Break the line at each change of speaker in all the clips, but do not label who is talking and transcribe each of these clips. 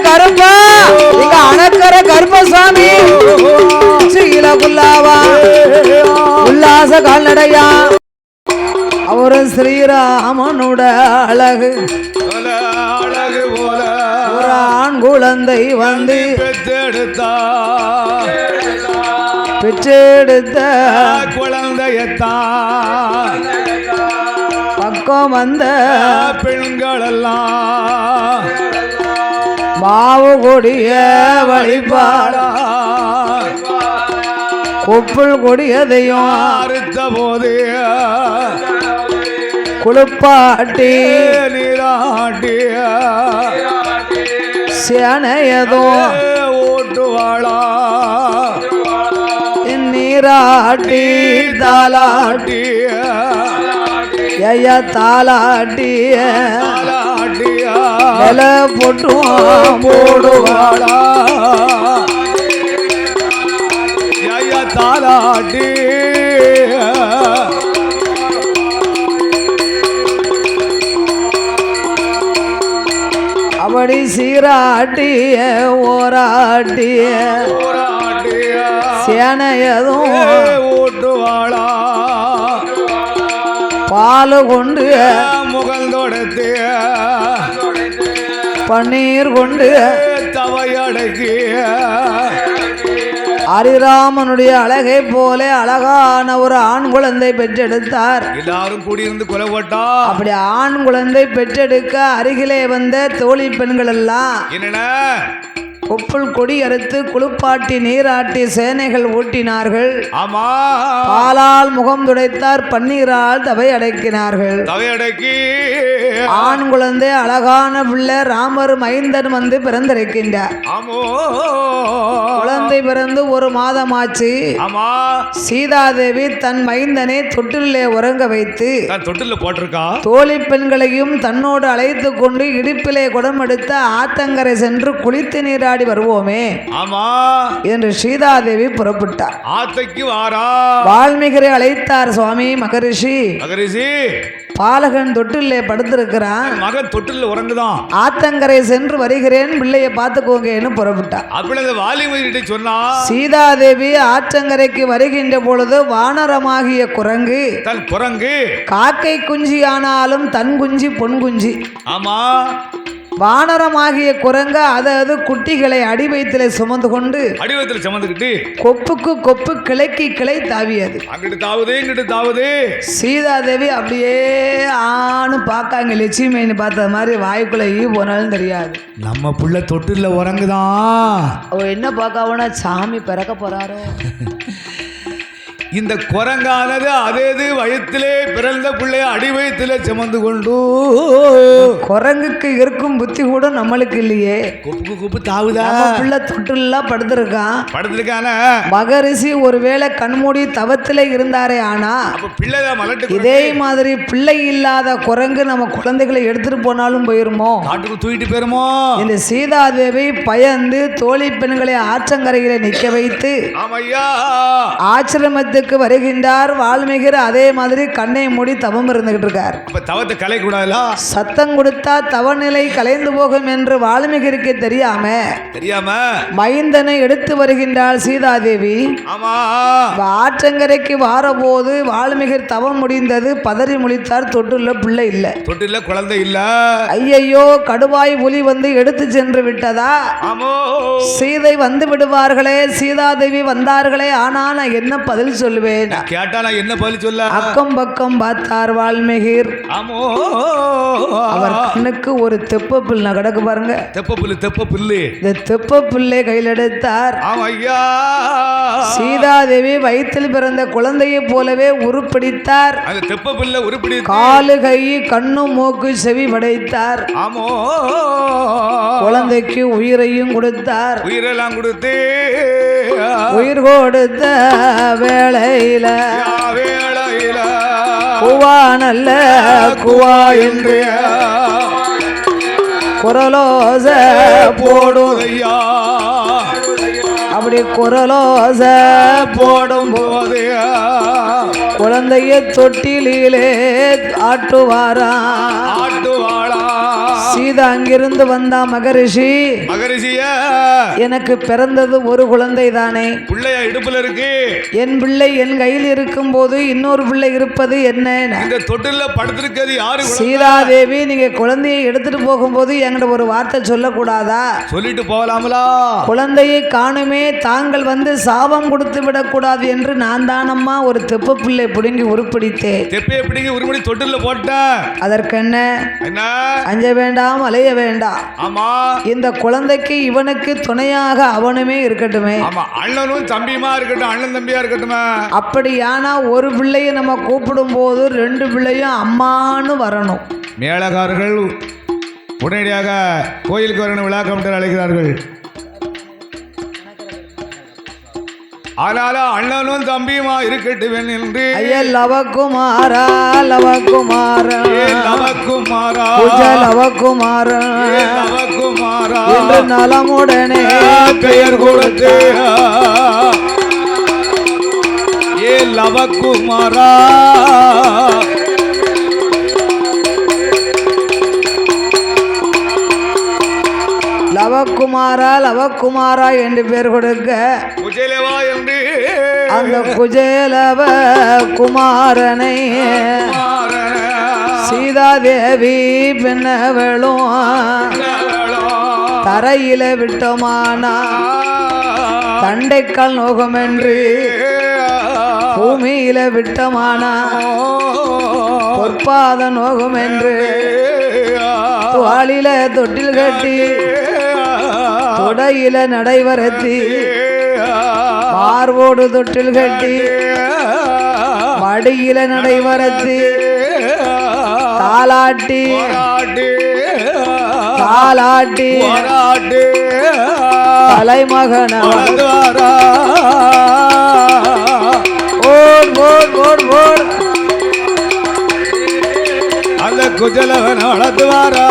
கருப்பா இங்க அணக்கர கருப்பசாமி ஸ்ரீல குல்லாவா உல்லாச கால்நடையா அவரு ஸ்ரீராமனுட அழகு
போல
ஒரு ஆண் குழந்தை வந்து பெற்றெடுத்த
குழந்தையத்தான்
பக்கம் வந்த
பெண்கள் எல்லாம்
மாவு கொடிய வழிபாடா கொப்புள் கொடியதையும்
அறுத்த போது
குளிப்பாட்டி
நீராட்டி
சேனையதும்
ஓட்டுவாளா
நீராட்டி தாலாட்டி ஐயா தாலாட்டி நில போட்டுவான்
போடுவாளா ஐயா தாலாட்டி
அப்படி சீராட்டிய ஓராட்டிய சேனையதும்
ஓட்டுவாளா
பால் கொண்டு
முகல் தொடுத்து
பன்னீர் கொண்டு
தவையடக்கி
ஹரிராமனுடைய அழகை போல அழகான ஒரு ஆண் குழந்தை பெற்றெடுத்தார்.
எல்லாரும் கூடியிருந்து கொலை போட்டா
அப்படி ஆண் குழந்தை பெற்றெடுக்க அருகிலே வந்த தோழி பெண்கள் எல்லாம்
என்னென்ன
கொப்புள் கொடி அறுத்து குளிப்பாட்டி நீராட்டி சேனைகள் ஊட்டினார்கள்.
ஆமா
பாலால் முகம் துடைத்தார், பன்னீரால் தவை அடக்கினார்கள்.
தவை அடக்கி
ஆண் குழந்தை அழகான பிள்ளை ராமர் மைந்தன் வந்து பிறந்திருக்கின்றார்.
ஆமோ
குழந்தை பிறந்து ஒரு மாதமாச்சு.
ஆமா
சீதாதேவி தன் மைந்தனை தொட்டிலே உறங்க வைத்து
தொட்டில போட்டிருக்கா.
தோழி பெண்களையும் தன்னோடு அழைத்து கொண்டு இடுப்பிலே குடம் எடுத்த ஆத்தங்கரை சென்று குளித்து நீராடி வருவோமே
ஆமா
என்று சீதாதேவி புறப்பட்டார்.
ஆத்தைக்கு வாரா.
வால்மீகரை அழைத்தார். சுவாமி மகரிஷி பாலகன் தொட்டிலே படுத்திருக்கிறான்,
மகன் தொட்டில உறங்குதான்,
ஆத்தங்கரை சென்று வருகிறேன், பிள்ளைய பார்த்துக்கோங்கன்னு புறப்பட்டார்.
அப்படி வாலிமதி சொன்னா.
சீதாதேவி ஆற்றங்கரைக்கு வருகின்ற பொழுது வானரமாகிய குரங்கு
தன் குரங்கு
காக்கை குஞ்சி ஆனாலும் தன் குஞ்சி பொன் குஞ்சி.
ஆமா
வானரமாகிய குரங்கு அதாவது குட்டிகளை அடிவயத்திலே சுமந்து கொண்டு
அடிவயத்தில் சுமந்துக்கிட்டு
கொப்புக்கு கொப்பு கிளைக்கு கிளை தாவியது.
அங்கிட்டு தாவுது இங்கிட்டு தாவுது.
சீதாதேவி அப்படியே ஆணு பார்க்காங்க, லட்சுமின்னு பார்த்த மாதிரி வாய்க்குள்ள ஈ போனாலும் தெரியாது.
நம்ம புள்ள தொட்டில உறங்குதான்.
அவ என்ன பார்க்காவனா சாமி பிறக்க போறாரோ.
இந்த குரங்கானது அதேது வயத்திலே பிறந்த பிள்ளைய அடி வயத்திலே சுமந்து கொண்டு
குரங்குக்கு இருக்கும் புத்தி கூட நம்மளுக்கு இல்லையே.
குப்புக்கு குப்பு தாவுதா.
பிள்ளை தொட்டிலாம் படுத்திருக்கான. மகரிஷி ஒருவேளை கண்மூடி தவத்திலே இருந்தாரே, ஆனா
பிள்ளைதான் மலட்டு.
இதே மாதிரி பிள்ளை இல்லாத குரங்கு நம்ம குழந்தைகளை எடுத்துட்டு போனாலும் போயிருமோ,
காட்டுக்கு தூக்கிட்டு போயிருமோ.
இந்த சீதாதேவி பயந்து தோழி பெண்களை ஆற்றங்கரையில நிக்க வைத்து ஆசிரமத்துக்கு வருகின்றார். வால்மீகர் அதே மாதிரி கண்ணை மூடி தவம் இருந்துகிட்டு இருக்கார்.
தவத்தை கலை கூடாதா,
சத்தம் கொடுத்தா தவநிலை கலைந்து போகும் என்று வால்மீகருக்கு தெரியாம மைந்தனை எடுத்து வருகின்றார் சீதாதேவி. ஆற்றங்கரைக்கு வார போது வால்மீகர் தவம் முடிந்தது. பதறி முழித்தார். தொட்டுள்ள பிள்ளை இல்ல, தொட்டில குழந்தை இல்ல. ஐயையோ, கடுவாய் புலி வந்து எடுத்து சென்று விட்டதா? சீதை வந்து விடுவார்களே, சீதாதேவி வந்தார்களே, ஆனா நான் என்ன பதில் சொல்லுவேன்? கேட்டா நான் என்ன பதில் சொல்ல? அக்கம் பக்கம் பார்த்தார் வால்மீகர். அவர் கண்ணுக்கு ஒரு தெப்ப பிள்ளை கிடக்கு பாருங்க. தெப்ப பிள்ளை. இந்த தெப்ப பிள்ளை கையில் எடுத்தார். சீதாதேவி வயிற்றில் பிறந்த குழந்தையை போலவே உருப்பிடித்தார். காலு கை கண்ணு மூக்கு செவி படைத்தார். குழந்தைக்கு உயிரையும் கொடுத்தார். உயிரெல்லாம் கொடுத்து உயிர் கொடுத்த வேளையில குவா நல்ல குவா என்று குரலோச போடுதையா. அப்படி குரலோச போடும் போது குழந்தைய தொட்டிலே ஆட்டுவாரா. சீதா அங்கிருந்து வந்தா மகரிஷி எனக்கு பிறந்தது ஒரு குழந்தை தானே,
பிள்ளைய இடுப்புல இருக்கு,
என் பிள்ளை என் கையில் இருக்கும் போது இன்னொரு பிள்ளை இருப்பது என்ன,
இந்த தொட்டில படுத்திருக்கிறது யாரு?
சீதாதேவி நீங்க குழந்தையை எடுத்துட்டு போகும்போது என்கிட்ட ஒரு வார்த்தை சொல்லக்கூடாதா?
சொல்லிட்டு போகலாமலா?
குழந்தையை காணுமே, தாங்கள் வந்து சாபம் கொடுத்து விடக்கூடாது என்று நான் தானம்மா ஒரு தெப்ப பிள்ளை பிடுங்கி உருப்பிடித்தேன்.
தெப்பையை பிடுங்கி உருப்படி தொட்டில போட்டேன்.
அதற்கு என்ன? அஞ்ச வேண்டாம், அலைய வேண்டாம்.
ஆமா,
இந்த குழந்தைக்கு இவனுக்கு துணையாக அவனுமே இருக்கட்டுமே.
ஆமா, அண்ணனும் தம்பியுமா இருக்கட்டும், அண்ணன் தம்பியா இருக்கட்டுமே.
அப்படியானா ஒரு பிள்ளையை நம்ம கூப்பிடும் போது ரெண்டு பிள்ளையும் அம்மான்னு வரணும்.
மேளகாரர்கள் உடனடியாக கோயிலுக்கு வரணும், விழா கமிட்டர் அழைக்கிறார்கள். ஆனாலும் அண்ணனும் தம்பியுமா இருக்கட்டும் என்று
லவகுமாரா லவகுமாரா
லவகுமாரா
லவகுமாரா
லவகுமாரா
என்று நலமுடனே
பெயர் கொடுத்து ஏ லவகுமாரா
லவகுமாரா லவகுமாரா என்று பேர் கொடுக்க
குஜேலவா என்று
அந்த குஜேலவ குமாரனை சீதாதேவி பின்னவளும் தரையில விட்டோமானா தண்டைக்கால் நோகம் என்று பூமியில விட்டோமானா பொற்பாத நோகம் என்று துவாலில தொட்டில் கட்டி தொடையில நடைவரத்தி பார்வோடு தொட்டில் கட்டி மடியில நடைவரத்தி தாலாட்டி தாலாட்டி தலைமகன ஓட் ஓட் ஓட் ஓட்
அந்த குஜலவன வளர்த்துவாரா.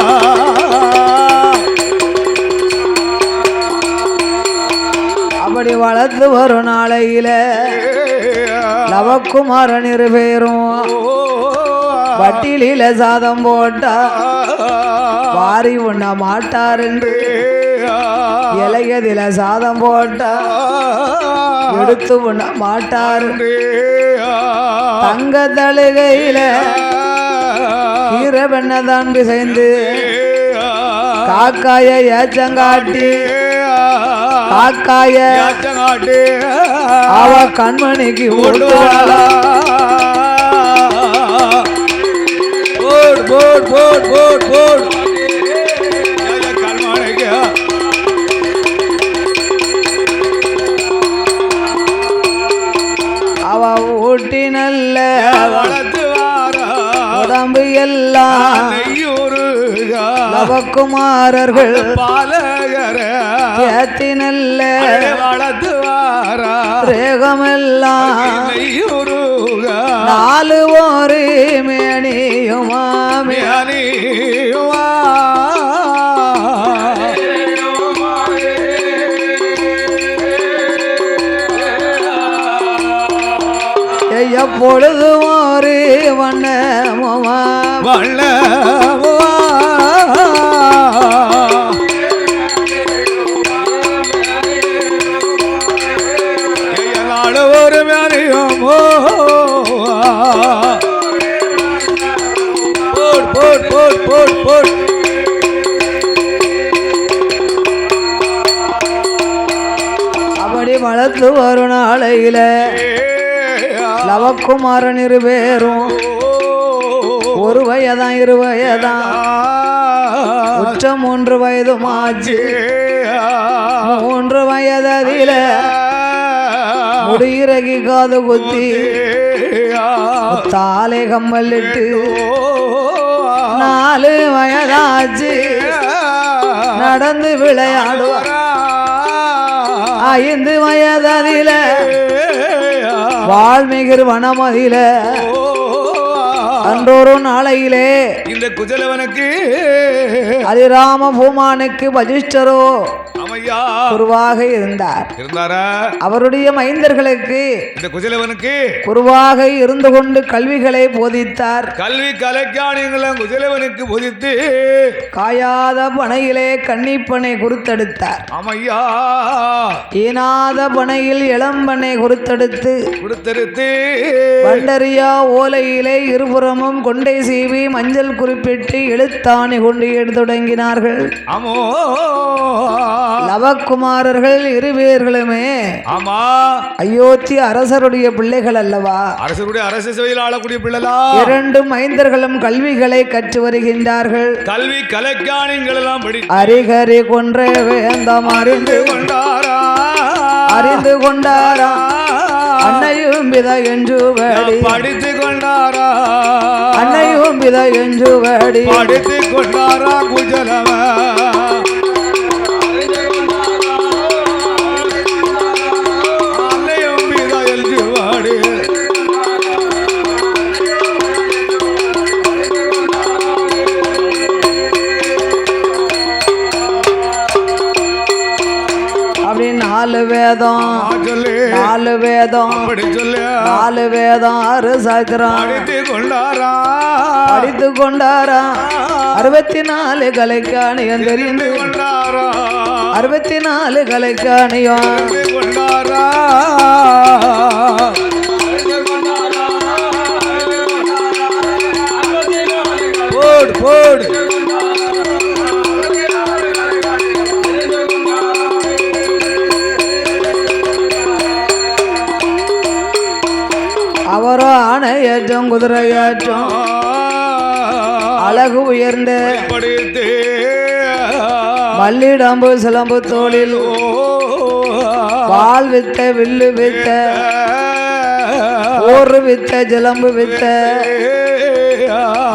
அப்படி வளர்த்து வரும் நாளையில லவகுமாரன் இருபேரும் வட்டிலில சாதம் போட்டா வாரி உண்ண மாட்டார் என்று இலையதில சாதம் போட்டா எடுத்து உண்ண மாட்டார். தங்க தழுகையில ஈரவெண்ணதான் பிசைந்து காக்காய ஏச்சங்காட்டி காக்காய அவ கண்மணிக்கு ஓடுவாளா.
போட் போட் போட் போட் போட் கண்மணிக்கு
அவ ஊட்டி நல்ல
வளர்த்துவாரா.
உடம்பு எல்லாம் லவகுமாரர்கள்
பாலகர
ஏத்தி நல்ல
வளர்த்துவாரா.
ரேகமெல்லாம் நாலு ஒரு மேனியுமா
மேனியுமா
எப்பொழுதும் ஒரு வண்ணமுமா
வண்ணமுமா ஒரு மேனியுமோ போட் போட் போட் போட் போட்
அப்படி வளர்த்து வரும் நாளையில லவகுமாரன் இருபேரும் ஒரு வயதான் இரு வயதான் உச்ச 3 வயதுமாச்சு. 3 வயதில முடியிறகி காது குத்தி தாலை கம்மலிட்டு 4 வயதாச்சு நடந்து விளையாடுவார். 5 வயதில வால்மிகிர் வனமதில அன்றொரு நாளையிலே
இந்த குஜலவனுக்கு
அதிராம பூமானுக்கு வசிஷ்டரோ
அமையா
குருவாக இருந்தார்.
இருந்தாரா?
அவருடைய மைந்தர்களுக்கு
இந்த குஜலவனுக்கு
குருவாக இருந்து கொண்டு கல்விகளை போதித்தார்.
கல்வி கலைஞானிகளும் குஜலவனுக்கு போதித்து
காயாத பனையிலே கன்னிப்பனை குறுத்தெடுத்தார்.
அமையா
ஈனாத பனையில் இளம்பனை குறுத்தெடுத்து பண்டரியா ஓலையிலே இருபுறமும் கொண்டை சீவி மஞ்சள் குறிப்பிட்டு எழுத்தாணி கொண்டு தொடங்கினார்கள்.
ஆமோ
லவக்குமாரர்கள் இருவேர்களுமே
ஆமா
அயோத்தி அரசருடைய பிள்ளைகள் அல்லவா?
அரசருடைய அரச சேவையில் ஆளக்கூடிய பிள்ளைகளா?
இரண்டு மைந்தர்களும் கல்விகளை கற்று வருகின்றார்கள்.
கல்வி கலைஞானிகள் எல்லாம் படி
அரிகரி கொன்ற வேந்தம் அறிந்து
கொண்டாரா
அறிந்து கொண்டாரா அன்னையும் பித என்று வேடி
படித்து கொண்டாரா
அன்னையும் பித என்று வேடி
படித்து கொண்டாரா குஜலவ
நாலு வேதம் நாலு வேதம் நாலு வேதம் ஆறு சாத்திரம் படித்து கொண்டாரா 64 கலைக்காணியம் தெரிந்து 64 கலைக்காணியம்
போடு போடு
அவரோ ஆணையேற்றம் குதிரையேற்றம் அழகு உயர்ந்த மல்லிடம்பு சிலம்பு தோளில் வாள் வித்த வில்லு வித்த ஓர் வித்த சிலம்பு வித்த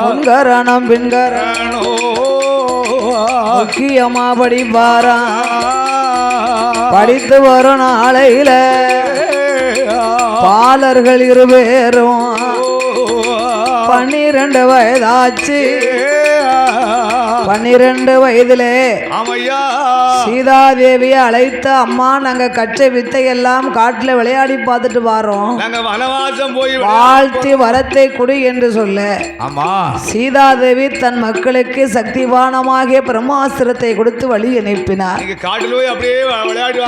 முன்கரணம் பின்கரணோ முக்கியமா படிப்பாரா படித்து வரும் நாளையில பாலர்கள் இருவேரும் 12 வயதாச்சு. 12 வயதிலே சீதாதேவியை அழைத்த அம்மா நாங்க கற்ற வித்தை எல்லாம் காட்டுல விளையாடி பார்த்துட்டு வரோம், வாழ்த்தி வரத்தை குடி என்று சொல்ல சீதாதேவி தன் மக்களுக்கு சக்திவானமாகிய பிரம்மாஸ்திரத்தை கொடுத்து வழி அனுப்பினார்.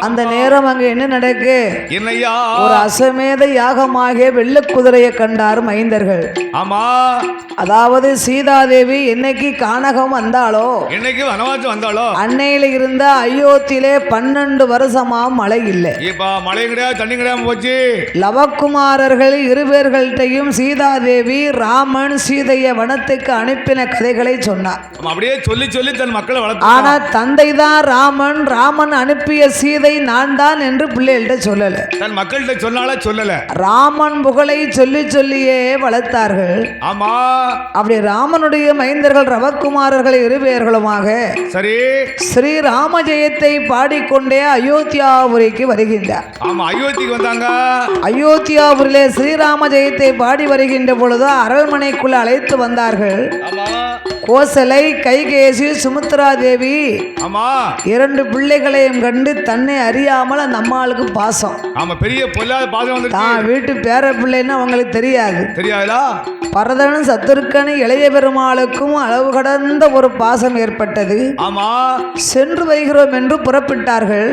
அந்த நேரம் அங்க என்ன நடக்கு? ஒரு அசமேத யாகமாகிய வெள்ளை குதிரையை கண்டார் மைந்தர்கள். அதாவது சீதாதேவி என்னைக்கு கானகம் வந்தாளோ,
என்னைக்கு வனவாசம் வந்தாளோ,
அன்னையில இருந்த அயோத்தியிலே 12 வருஷமா மழை இல்லை.
மழை கிடையாது, தண்ணி கிடையாது போச்சு.
லவக்குமாரர்கள் இருவேர்கள்ட்டையும் சீதாதேவி ராமன் சீதையை வனத்துக்கு அனுப்பின கதைகளை சொன்னார்.
அப்படியே சொல்லி சொல்லி தன் மக்களை வளர்த்து.
ஆனா தந்தை தான் ராமன், ராமன் அனுப்பிய சீதை நான் தான் என்று பிள்ளைகள்கிட்ட சொல்லல.
தன் மக்கள்கிட்ட சொன்னால சொல்லல. ராமன்
புகழை சொல்லி சொல்லியே வளர்த்தார்கள்.
ஆமா,
அப்படி ராமனுடைய மைந்தர்கள் ரவக்குமாரர்கள் இருவேர்களுமாக
சரி
ஸ்ரீ ராம ஜெயத்தை பாடிக்கொண்டே அயோத்தியாபுரிக்கு வருகின்றார்.
ஆமா, அயோத்திக்கு வந்தாங்க.
அயோத்தியாபுரியிலே ஸ்ரீராம ஜெயத்தை பாடி வருகின்ற பொழுது அரண்மனைக்குள்ள அழைத்து வந்தார்கள். கோசலை, கைகேசி, சுமித்ரா தேவி. ஆமா, 2 பிள்ளைகளையும் கண்டு தன்னை அறியாமல் அந்த அம்மாளுக்கு பாசம்.
ஆமா, பெரிய பொல்லாத பாசம் வந்து
தான் வீட்டு பேர பிள்ளைன்னு அவங்களுக்கு தெரியாது.
தெரியாதா?
பரதனும் சத்துருக்கனு இளைய பெருமாளுக்கும் அளவு கடந்த ஒரு பாசம் ஏற்பட்டது.
ஆமா,
சென்று வருகிறோம் என்று புறப்பட்டார்கள்.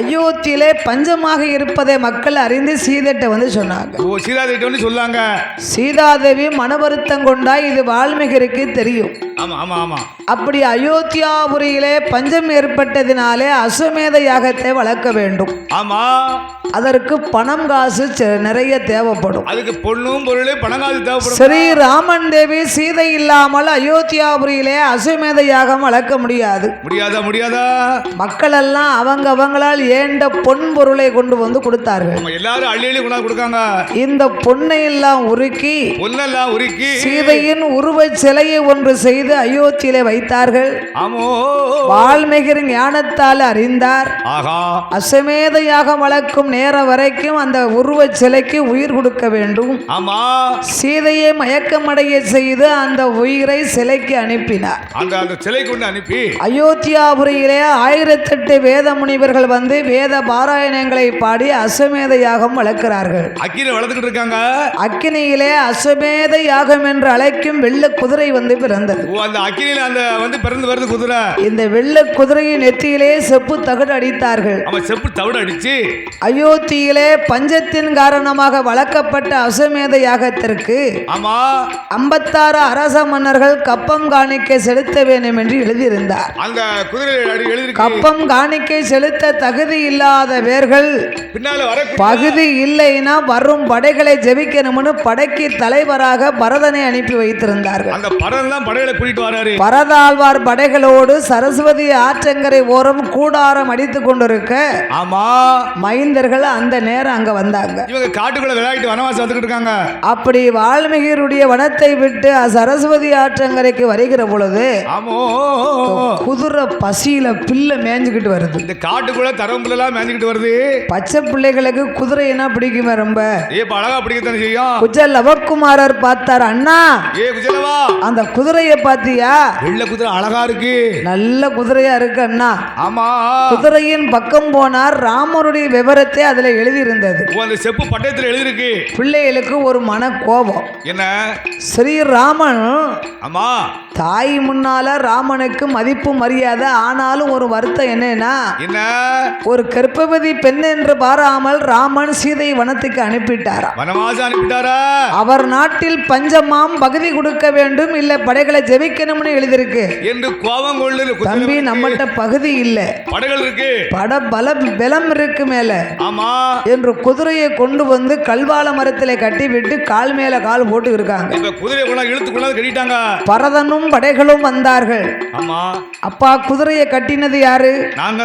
அயோத்தியிலே பஞ்சமாக இருப்பதை மக்கள் அறிந்து சீதைட்ட வந்து சொன்னாங்க.
சீதாதேவி வந்து சொல்லாங்க.
சீதாதேவி மன வருத்தம் கொண்டா இது வால்மீகிக்கு தெரியும்.
ஆமா ஆமா ஆமா.
அப்படி அயோத்தியாபுரியிலே பஞ்சம் ஏற்பட்டதினாலே அஸ்வமேத யாகத்தை வளர்க்க வேண்டும்.
ஆமா,
அதற்கு பணம் காசு நிறைய தேவைப்படும்.
அதுக்கு பொண்ணும் பொருளே பணம் காசு தேவைப்படும்.
ஸ்ரீராமன் தேவி சீதை இல்லாமல் அயோத்தியாபுரியிலே அஸ்வமேத யாகம் வளர்க்க முடியாது.
முடியாதா?
மக்கள் எல்லாம் அவங்களால் ஏண்ட பொன் பொருளை கொண்டு வந்து கொடுத்தார்கள்.
எல்லாரும் அள்ளி அள்ளி கொண்டாந்து கொடுக்காங்க.
இந்த பொன்னை எல்லாம் உருக்கி சீதையின் உருவ சிலையை ஒன்று செய்து அயோத்தியிலே வைத்தார்கள். வால்மீகி ஞானத்தால் அறிந்தார். அஸ்வமேத யாகம் வளர்க்கும் நேரம் வரைக்கும் அந்த உருவ சிலைக்கு உயிர் கொடுக்க வேண்டும். சீதை சீதையை மயக்கமடைய செய்து அந்த உயிரை சிலைக்கு அனுப்பினார்.
அந்த சிலை கொண்டு அனுப்பி
அயோத்தியாபுரியிலே 1008 வேத முனிவர்கள் வந்து வேத பாராயணங்களை பாடி அஸ்வமேத யாகம் வளர்க்கிறார்கள்.
அக்கினியில வளர்த்துக்கிட்டு இருக்காங்க.
அக்கினியிலே அஸ்வமேத யாகம் என்று அழைக்கும் வெள்ளை குதிரை வந்து பிறந்தது.
அந்த அக்கினியில அந்த வந்து பிறந்து வருது குதிரை.
இந்த வெள்ளை குதிரையின் நெத்தியிலே செப்பு தகடு அடித்தார்கள்.
அவன் செப்பு தகடு அடிச்சு
அயோத்தியிலே பஞ்சத்தின் காரணமாக வளர்க்கப்பட்ட அஸ்வமேத யாகத்திற்கு 56 அரச மன்னர்கள் கப்பம் காணிக்கை செலுத்த வேண்டும் என்று எழுதியிருந்தார்.
அந்த குதிரை எழுதி
கப்பம் காணிக்கை செலுத்த தகுதி இல்லாதவர்கள்
பின்னால வர
பகுதி இல்லைன்னா வரும் படைகளை ஜெபிக்கணும்னு படைக்கு தலைவராக பரதனை அனுப்பி வைத்திருந்தார்கள்.
அந்த பரதன் தான் படைகளை கூட்டிட்டு வராரு.
பரதாழ்வார் படைகளோடு சரஸ்வதி ஆற்றங்கரை ஓரம் கூடாரம் அடித்துக் கொண்டிருக்க மைந்தர்கள் அந்த நேரம் அங்க வந்தாங்க.
இவங்க காட்டுக்குள்ள விளையாட்டு வனவாசம் வந்துகிட்டு இருக்காங்க.
அப்படி வால்மீகியுடைய வனத்தை விட்டு சரஸ்வதி ஆற்றங்கரைக்கு வருகிற பொழுது குதிரை பசியில பிள்ளை மேய்ஞ்சுக்கிட்டு வருது.
இந்த காட்டுக்குள்ள தரம்புல எல்லாம் மேய்ஞ்சுக்கிட்டு வருது.
பச்சை பிள்ளைகளுக்கு குதிரை என்ன பிடிக்குமே ரொம்ப
அழகா பிடிக்கத்தானே செய்யும்.
குஜல் லவக்குமாரர் பார்த்தார். அண்ணா
குஜலவா
அந்த குதிரையை பாத்தியா?
வெள்ளை குதிரை அழகா இருக்கு,
நல்ல குதிரையா இருக்கு அண்ணா.
ஆமா.
குதிரையின் பக்கம் போனார். ராமருடைய விவரத்தை அதுல எழுதி இருந்தது.
அந்த செப்பு பட்டயத்தில் எழுதி இருக்கு.
பிள்ளைகளுக்கு ஒரு மன கோபம்.
என்ன?
ஸ்ரீராமன்
ஆமா
தாய் முன்னால ராமனுக்கு மதிப்பு மரியாதை. ஆனாலும் ஒரு வருத்தம் என்னன்னா
என்ன?
ஒரு கர்ப்பவதி பெண் என்று பாராமல் ராமன் சீதை வனத்துக்கு அனுப்பிட்டாரா,
வனவாசம் அனுப்பிட்டாரா. அவர்
நாட்டில் பஞ்சமாம் பகுதி கொடுக்க வேண்டும், இல்ல படைகளை ஜெபிக்கணும்னு எழுதிருக்கு
என்று கோபம் கொண்டு
தம்பி நம்மகிட்ட பகுதி இல்ல,
படைகள் இருக்கு,
பட பலம் இருக்கு மேல
ஆமா
என்று குதிரையை கொண்டு வந்து கல்வால மரத்திலே கட்டி விட்டு கால் மேல கால் போட்டு இருக்காங்க.
குதிரையை இழுத்து கொண்டாந்து கட்டிட்டாங்க.
பரதனும் படைகளும் வந்தார்கள்.
ஆமா.
அப்பா குதிரையை கட்டினது யாரு?
நாங்க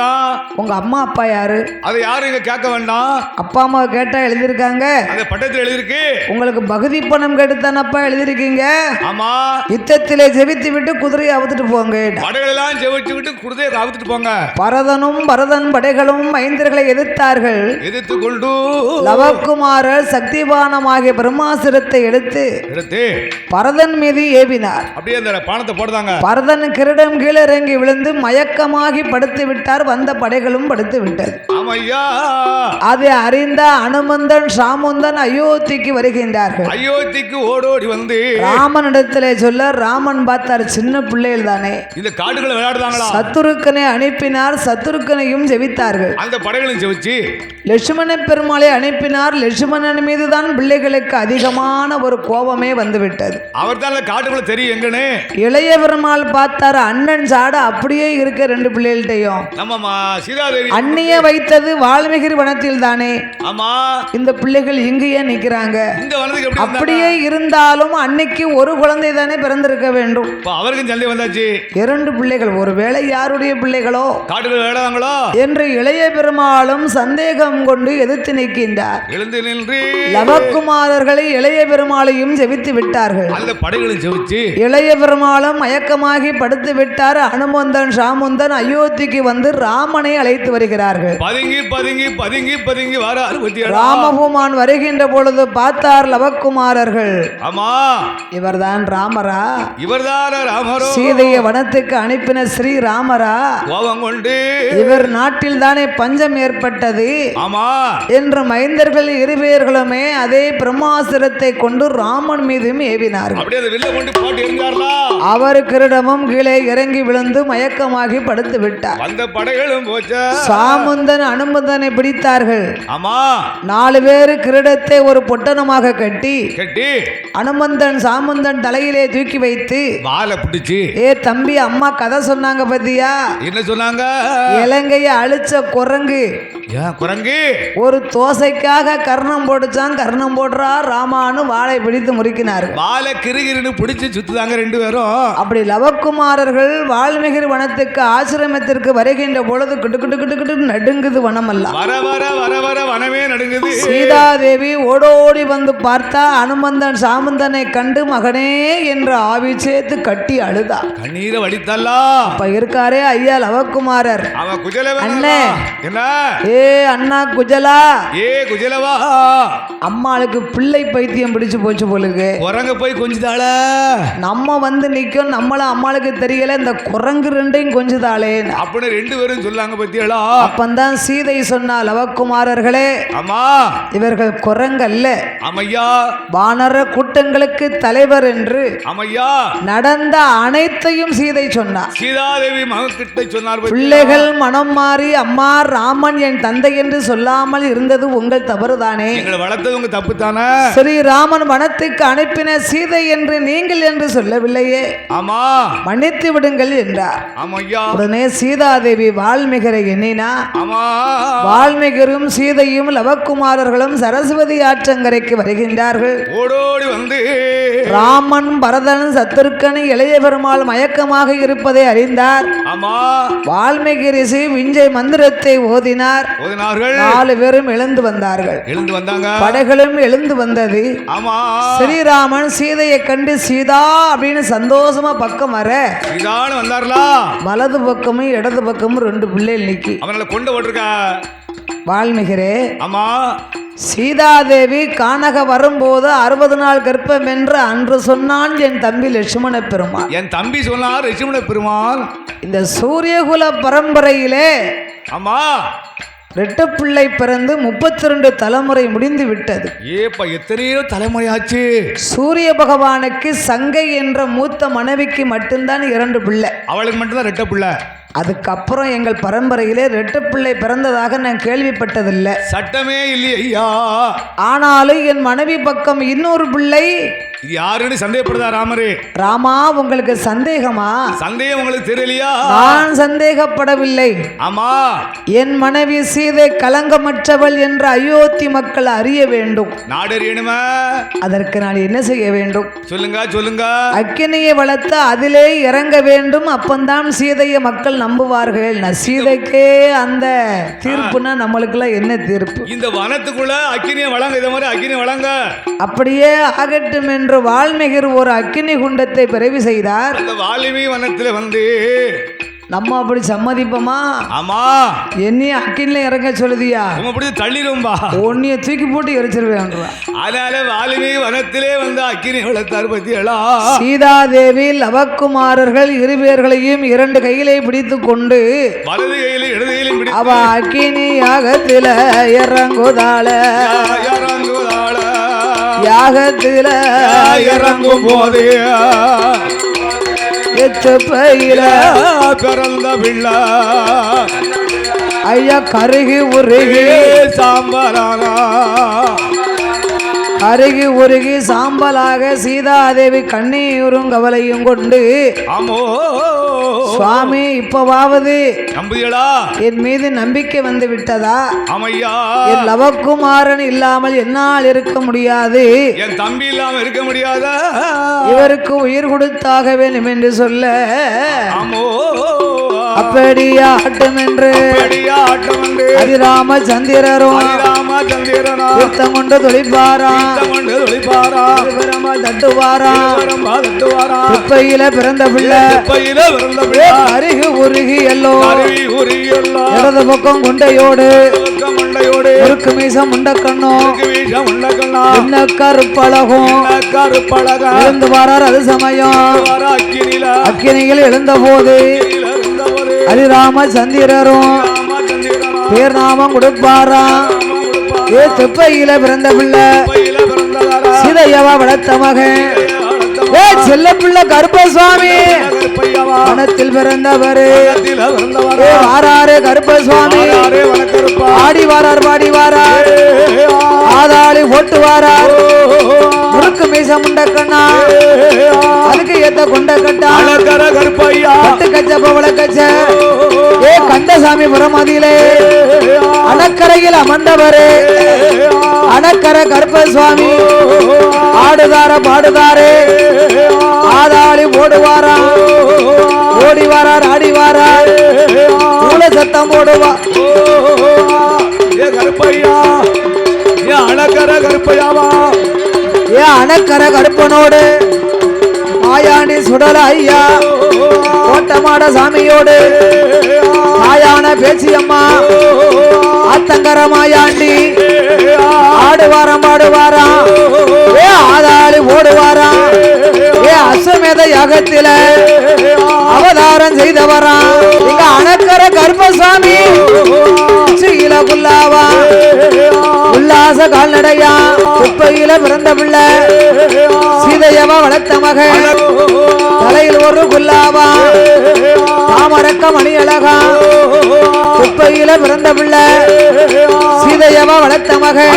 தான்.
உங்க அம்மா அப்பா யாரு?
அது யாரு இங்க கேட்க வேண்டாம்.
அப்பா அம்மா கேட்டா எழுதிருக்காங்க.
அந்த பட்டயத்தில் எழுதிருக்கு.
உங்களுக்கு பகுதி பணம் கெடுத்தானப்பா எழுதிருக்கீங்க.
ஆமா.
யுத்தத்திலே ஜெபித்து விட்டு குதிரையை அவுத்துட்டு போங்க.
படைகள் எல்லாம் ஜெபித்து விட்டு குதிரையை அவுத்துட்டு போங்க.
பரதன் படைகளும் மைந்தர்களை எதிர்த்தார்கள்.
எதிர்த்து கொண்டு
லவகுமாரர் சக்திபானமாகிய பிரம்மாஸ்திரத்தை எடுத்து பரதன் மீது ஏவினார்.
அப்படியே அந்த பானத்தை போடுறாங்க.
பரதன் கிரீடம் கீழே இறங்கி விழுந்து மயக்கமாகி படுத்து விட்டார். வந்த படைகளும் படுத்து விட்டது. அதை அறிந்த அனுமந்தன் சாமுந்தன் அயோத்திக்கு வருகின்றார்கள்.
அயோத்திக்கு ஓடோடி வந்து
ராமனிடத்திலே சொல்ல, ராமன் பார்த்தார் சின்ன பிள்ளைகள் தானே,
இந்த காடுகளை விளையாடுறாங்களா.
சத்துருக்கனை அனுப்பினார். சத்துருக்கனையும் ஜெபித்தார்கள்.
அந்த படைகளும் ஜெபிச்சு
லட்சுமண பெருமாளை அனுப்பினார். லட்சுமணன் மீதுதான் பிள்ளைகளுக்கு அதிகமான ஒரு கோபமே வந்துவிட்டது.
அவர் தான் காட்டுக்குள்ள தெரியும் எங்கன்னு.
இளைய பெருமாள் பார்த்தாரு, அண்ணன் சாட அப்படியே இருக்க ரெண்டு பிள்ளைகள்ட்டையும். அண்ணிய வைத்தது வால்மீகி வனத்தில் தானே.
ஆமா.
இந்த பிள்ளைகள் இங்கேயே நிக்கிறாங்க.
இந்த வனத்துக்கு
அப்படியே இருந்தாலும் அன்னைக்கு ஒரு குழந்தை தானே பிறந்திருக்க வேண்டும்.
அவருக்கும் சண்டை வந்தாச்சு.
2 பிள்ளைகள், ஒருவேளை யாருடைய பிள்ளைகளோ
காட்டுக்குள்ள விளையாடுறாங்களோ என்று
இளைய பெருமாளும் சந்தேகம் கொண்டு எதிர்த்து நிற்கின்றார்.
எழுந்து நின்று
லவகுமாரர்களை இளைய பெருமாளையும் ஜெபித்து விட்டார்கள்.
அந்த படைகளும் ஜெபிச்சு
இளைய பெருமாளும் மயக்கமாகி படுத்து விட்டார். அனுமந்தன் சாமுந்தன் அயோத்திக்கு வந்து ராமனை அழைத்து வருகிறார்கள்.
பதுங்கி பதுங்கி பதுங்கி பதுங்கி வரார்.
ராமபுமான் வருகின்ற பொழுது பார்த்தார் லவகுமாரர்கள்.
ஆமா,
இவர்தான் ராமரா?
இவர்தான் ராமரோ?
சீதையை வனத்துக்கு அனுப்பின ஸ்ரீ ராமரா?
கோபம் கொண்டு
இவர் நாட்டில் தானே பஞ்சம் ஏற்பட்டது.
ஆமா
என்று மைந்தர்கள் இருவேர்களுமே அதே பிரம்மாஸ்திரத்தை கொண்டு ராமன் மீதும் ஏவினார்கள். அவர் கிரீடமும் கீழே இறங்கி விழுந்து மயக்கமாகி படுத்து விட்டார்.
அந்த படைகளும்
சாமுந்தன் அனுமந்தனை பிடித்தார்கள்.
ஆமா.
4 பேர் கிரீடத்தை ஒரு பொட்டணமாக கட்டி அனுமந்தன் சாமுந்தன் தலையிலே தூக்கி வைத்து
வாளை பிடிச்சு,
ஏ தம்பி, அம்மா கதை சொன்னாங்க பத்தியா?
என்ன சொன்னாங்க?
இலங்கைய அழிச்ச குரங்கு ஒரு தோசைக்காக கர்ணம் போடுச்சான். கர்ணம் போடுறா ராமானு வாளை பிடித்து முறுக்கினார்.
வாளை கிருகிருன்னு பிடிச்சு சுத்துதாங்க 2 பேரும்.
அப்படி லவகுமாரர்கள் வால்மீகி வனத்துக்கு ஆசிரமத்திற்கு வருகின்ற பொழுது கிட்டு கிட்டு கிட்டு கிட்டு நடுங்குது வனமெல்லாம்.
வர வர வர வர வனமே நடுங்குது.
சீதாதேவி ஓடோடி வந்து பார்த்தா அனுமந்தன் சாமுந்தனை கண்டு மகனே என்று ஆவி சேர்த்து கட்டி அழுதா.
கண்ணீரை வடித்தல்லா.
அப்ப இருக்காரே ஐயா லவகுமாரர். அண்ணே, ஏ அண்ணா குஜலா,
ஏ குஜலவா,
அம்மாளுக்கு பிள்ளை பைத்தியம் பைத்தியம் பிடிச்சு போச்சு போலுக்கு.
குரங்க போய் கொஞ்சிதாள
நம்ம வந்து நிக்கும் நம்மள அம்மாளுக்கு தெரியல இந்த குரங்கு ரெண்டையும் கொஞ்சுதாளே
அப்படின்னு 2 பேரும் சொல்லாங்க பத்தியலா.
அப்பந்தான் சீதை சொன்னா லவக்குமாரர்களே
ஆமா
இவர்கள் குரங்கல்ல
ஆமையா
வானர கூட்டங்களுக்கு தலைவர் என்று
ஆமையா
நடந்த அனைத்தையும் சீதை சொன்னார்.
சீதாதேவி மகன்கிட்ட சொன்னார்
பிள்ளைகள் மனம் மாறி அம்மா ராமன் என் தந்தை என்று சொல்லாமல் இருந்தது உங்கள் தவறுதானே.
எங்களை வளர்த்தது உங்க தப்பு தானே.
ஸ்ரீராமன் வனத்துக்கு அனுப்பின சீதை என்று நீங்கள் என்று சொல்லவில்லையே.
ஆமா
மன்னித்து விடுங்கள் என்றார்.
ஆமையா
உடனே சீதாதேவி வால்மீகரை எண்ணினா.
ஆமா
வால்மீகரும் சீதையும் லவக்குமாரர்களும் சரஸ்வதி ஆற்றங்கரைக்கு வருகின்றார்கள்.
ஓடோடி வந்து
ராமன் பரதன் சத்துருக்கன் இளைய பெருமாள் மயக்கமாக இருப்பதை அறிந்தார்.
ஆமா
வால்மீகி ரிஷி விஞ்சை மந்திரத்தை ஓதினார். 4 பேரும் எழுந்து வந்தார்கள்.
எழுந்து வந்தாங்க.
படைகளும் எழுந்து வந்தது.
ஆமா
ஸ்ரீராமன் சீதையை கண்டு சீதா அப்படின்னு சந்தோஷமா பக்கம் வர
சீதான்னு வந்தார்களா.
வலது பக்கமும் இடது பக்கமும் 2 பிள்ளைகள் நிக்கி
அவங்கள கொண்டு போட்டிருக்கா.
வால்மீகரே
ஆமா
சீதாதேவி கானக வரும்போது 60 நாள் கர்ப்பம் என்று அன்று சொன்னான் என் தம்பி லட்சுமண பெருமாள்.
என் தம்பி சொன்னார் லட்சுமண பெருமாள்.
இந்த சூரியகுல பரம்பரையிலே
ஆமா
ரெட்டப்பிள்ளை பிறந்து 32 தலைமுறை முடிந்து விட்டது.
ஏப்பா எத்தனையோ தலைமுறையாச்சு.
சூரிய பகவானுக்கு சங்கை என்ற மூத்த மனைவிக்கு மட்டும்தான் 2 பிள்ளை.
அவளுக்கு மட்டும்தான் ரெட்ட பிள்ளை.
அதுக்கப்புறம் எங்கள் பரம்பரையிலே ரெட்டப்பிள்ளை பிறந்ததாக நான் கேள்விப்பட்டதில்லை.
சட்டமே இல்லையே ஐயா.
ஆனாலும் என் மனைவி பக்கம் இன்னொரு பிள்ளை.
இது யாருன்னு சந்தேகப்படுதா ராமரே?
ராமா உங்களுக்கு சந்தேகமா?
சந்தேகம் உங்களுக்கு தெரியலையா?
நான் சந்தேகப்படவில்லை.
ஆமா
என் மனைவி சீதை கலங்கமற்றவள் என்று அயோத்தி மக்கள் அறிய வேண்டும்.
நாடறியணுமா?
அதற்கு நான் என்ன செய்ய வேண்டும்?
சொல்லுங்க சொல்லுங்க.
அக்கினியை வளர்த்து அதிலே இறங்க வேண்டும். அப்பந்தான் சீதையை மக்கள் நம்புவார்கள். சீதைக்கே அந்த தீர்ப்புனா நம்மளுக்கெல்லாம் என்ன தீர்ப்பு?
இந்த வனத்துக்குள்ள அக்கினியை வழங்க. இத மாதிரி அக்கினி வழங்க.
அப்படியே ஆகட்டும் என்று வால்மீகர் ஒரு அக்கினி குண்டத்தை பிறவி செய்தார்.
அந்த வால்மீகி வனத்துல வந்து
நம்ம அப்படி சம்மதிப்போமா?
ஆமா
என்னைய அக்கினில இறங்க சொல்லுதியா?
அப்படி தள்ளிடும்பா.
உன்னைய தூக்கி போட்டு எரிச்சிருவேன்.
அதனால வால்மீகி வனத்திலே வந்து அக்கினி வளர்த்தார் பத்தியலா.
சீதாதேவி லவக்குமாரர்கள் 2 பேர்களையும் 2 கையிலே பிடித்து கொண்டு
வலது கையில இடது கையிலும் பிடித்து
அவ அக்கினி யாகத்தில இறங்குதாள யாகத்தில
இறங்கும் போது
எச்சப்பையில
பிறந்த பிள்ளை
ஐயா கருகி உருகி
சாம்பலானா.
அருகி உருகி சாம்பலாக சீதாதேவி கண்ணீரும் கவலையும் கொண்டு
ஆமோ
சுவாமி இப்பவாவது
நம்புதியடா
என் மீது நம்பிக்கை வந்து விட்டதா?
ஆமையா.
என் லவக்குமாரன் இல்லாமல் என்னால் இருக்க முடியாது.
என் தம்பி இல்லாம இருக்க முடியாதா?
இவருக்கு உயிர் கொடுத்தாக வேண்டும் என்று சொல்ல
ஆமோ
அப்படியா ஆட்டம் என்று அதிராம சந்திரரும் யுத்தம் கொண்டு தொழிப்பாரா தட்டுவாரா குப்பையில பிறந்த பிள்ளை அருகி உருகி எல்லோ இடது பக்கம் குண்டையோடு முறுக்கு மீசம் முண்டக்கண்ணோ என்ன கருப்பழகும் எழுந்து வாரார். அது சமயம் அக்கினியில் எழுந்த போது ஹரிராம சந்திரரும் பேர் நாமம் கொடுப்பாரா. ஏ துப்பையில பிறந்த பிள்ளை சீதையவா வளர்த்த மகன் ஏ செல்ல பிள்ளை கருப்பசுவாமி வனத்தில் பிறந்தவரு வாராரு கருப்பசுவாமி ஆடி வாரார் பாடி வாரார் ஆதாளி போட்டு வாரார் முறுக்கு மீச முண்டக்கண்ணா அதுக்கு ஏத்த கொண்ட கட்டா கட்டு கச்ச பவள கச்ச ஏ கந்தசாமி புறமதியிலே அணக்கரையில் அமர்ந்தவரு அணக்கர கருப்பசுவாமி ஆடுதார பாடுதாரே ஆதாளி ஓடுவாரா ஓடி வாரார் ஆடி வாரார் மூல சத்தம் போடுவா
ஏ கருப்பையா ஏ அணக்கர கருப்பையாவா
ஏ அணக்கர கருப்பனோடு மாயாண்டி சுடல ஐயா ஓட்டமாட சாமியோடு மாயான பேச்சியம்மா ஆத்தங்கர மாயாண்டி ஆடுவாரம் பாடுவாரா ஏ ஓடுவாரா ஏ அஸ்வமேத யாகத்தில அவதாரம் செய்தவரா இங்க அணக்கர கருப்பசாமி ஸ்ரீல குல்லாவா உல்லாச கால்நடையா குப்பையில பிறந்த பிள்ளை சீதையவா வளர்த்த மகன் தலையில் ஒரு குல்லாவா தாமரக்க மணி அழகா குப்பையில பிறந்த பிள்ளை சீதையவா வளர்த்த மகன்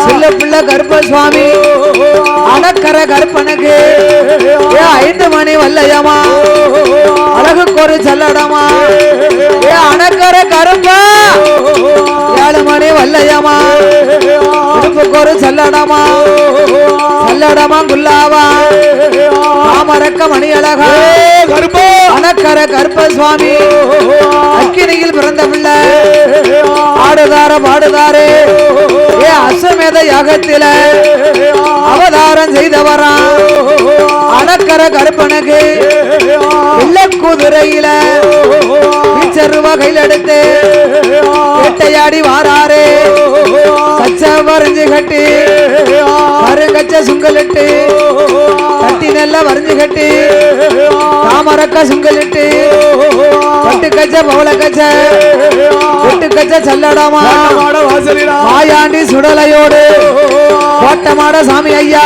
சில்ல பிள்ளை கருப்பசுவாமி அணக்கர கருப்பனுக்கு 5 மணி வல்லையமா அழகுக்கு ஒரு செல்லடமா அணக்கர கருப்பா 7 மணி வல்லையமா உடுப்புக்கு ஒரு செல்லடமா செல்லடமா குல்லாவா தாமரக்க மணி அழகா கருப்பா அணக்கர கருப்பசுவாமி அக்கினியில் பிறந்த பிள்ளை ஆடுதார பாடுதாரே அஸ்வமேத யாகத்தில அவதாரம் செய்தவரா அணக்கர கருப்பனுக்கு இல்ல குதிரையில வீச்சருவ கையில் எடுத்து வேட்டையாடி வாராரே கச்ச வரைஞ்சு கட்டி கருங்கச்ச சுங்கலிட்டு கட்டி நெல்ல வரைஞ்சு கட்டி தாமரக்க சுங்கலிட்டு பட்டு கச்ச பவள கச்ச ஒட்டு கச்ச சல்லடமா மாயாண்டி சுடலையோடு கோட்டமாட சாமி ஐயா